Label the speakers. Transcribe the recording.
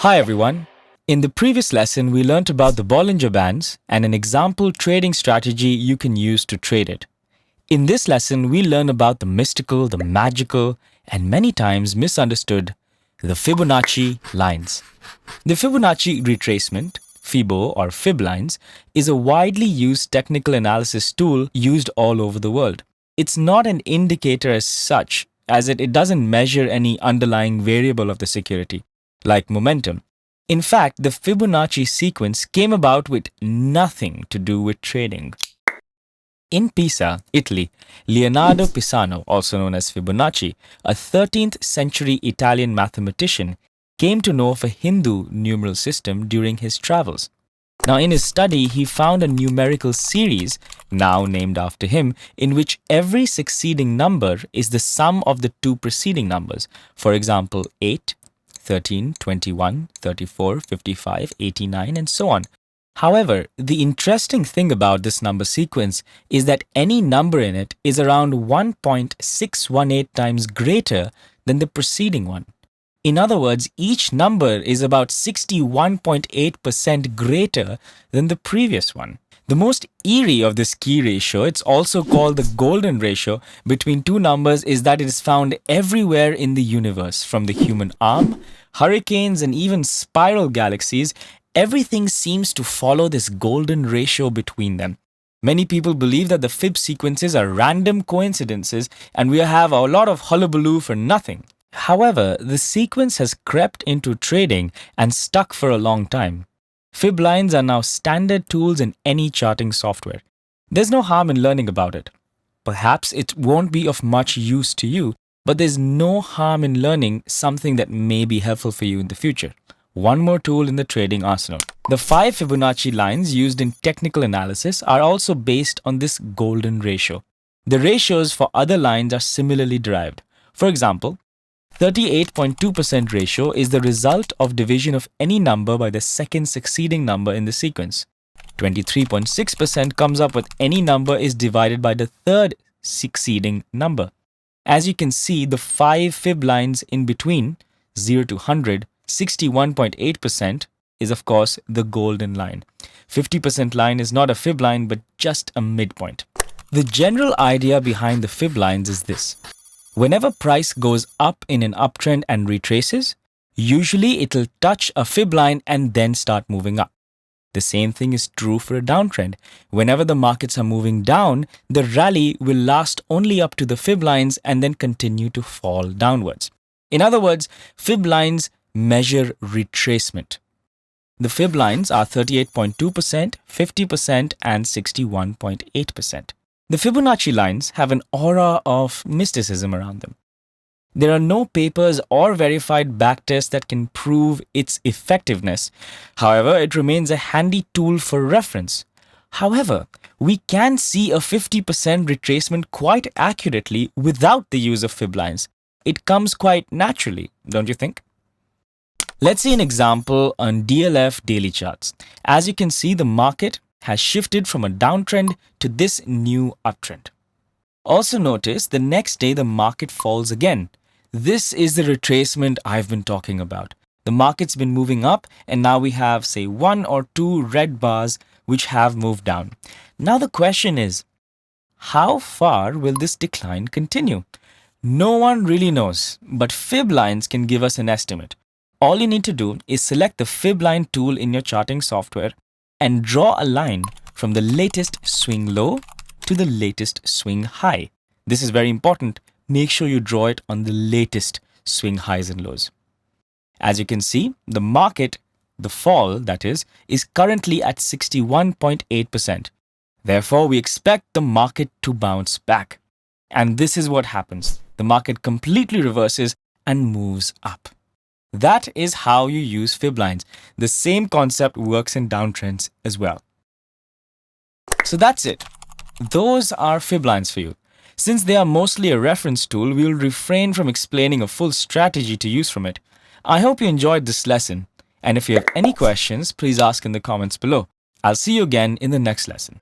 Speaker 1: Hi everyone. In the previous lesson, we learnt about the Bollinger Bands and an example trading strategy you can use to trade it. In this lesson, we learn about the mystical, the magical, and many times misunderstood, the Fibonacci lines. The Fibonacci retracement, FIBO or Fib lines, is a widely used technical analysis tool used all over the world. It's not an indicator as such, as it doesn't measure any underlying variable of the security, like momentum. In fact, the Fibonacci sequence came about with nothing to do with trading. In Pisa, Italy, Leonardo Pisano, also known as Fibonacci, a 13th century Italian mathematician, came to know of a Hindu numeral system during his travels. Now, in his study, he found a numerical series, now named after him, in which every succeeding number is the sum of the two preceding numbers. For example, 8, 13, 21, 34, 55, 89, and so on. However, the interesting thing about this number sequence is that any number in it is around 1.618 times greater than the preceding one. In other words, each number is about 61.8% greater than the previous one. The most eerie of this key ratio, it's also called the golden ratio between two numbers, is that it is found everywhere in the universe, from the human arm, hurricanes, and even spiral galaxies. Everything seems to follow this golden ratio between them. Many people believe that the Fib sequences are random coincidences and we have a lot of hullabaloo for nothing. However, the sequence has crept into trading and stuck for a long time. Fib lines are now standard tools in any charting software. There's no harm in learning about it. Perhaps it won't be of much use to you, but there's no harm in learning something that may be helpful for you in the future. One more tool in the trading arsenal. The 5 Fibonacci lines used in technical analysis are also based on this golden ratio. The ratios for other lines are similarly derived. For example, 38.2% ratio is the result of division of any number by the second succeeding number in the sequence. 23.6% comes up with any number is divided by the third succeeding number. As you can see, the 5 Fib lines in between 0 to 100, 61.8% is of course the golden line. 50% line is not a Fib line but just a midpoint. The general idea behind the Fib lines is this. Whenever price goes up in an uptrend and retraces, usually it'll touch a Fib line and then start moving up. The same thing is true for a downtrend. Whenever the markets are moving down, the rally will last only up to the Fib lines and then continue to fall downwards. In other words, Fib lines measure retracement. The Fib lines are 38.2%, 50%, and 61.8%. The Fibonacci lines have an aura of mysticism around them. There are no papers or verified backtests that can prove its effectiveness. However, it remains a handy tool for reference. However, we can see a 50% retracement quite accurately without the use of Fib lines. It comes quite naturally, don't you think? Let's see an example on DLF daily charts. As you can see, the market has shifted from a downtrend to this new uptrend. Also notice the next day the market falls again. This is the retracement I've been talking about. The market's been moving up and now we have, say, 1 or 2 red bars which have moved down. Now the question is, how far will this decline continue? No one really knows, but Fib lines can give us an estimate. All you need to do is select the Fib line tool in your charting software and draw a line from the latest swing low to the latest swing high. This is very important. Make sure you draw it on the latest swing highs and lows. As you can see, the market, the fall that is currently at 61.8%. Therefore, we expect the market to bounce back. And this is what happens. The market completely reverses and moves up. That is how you use Fib lines. The same concept works in downtrends as well. So that's it. Those are Fib lines for you. Since they are mostly a reference tool, we will refrain from explaining a full strategy to use from it. I hope you enjoyed this lesson. And if you have any questions, please ask in the comments below. I'll see you again in the next lesson.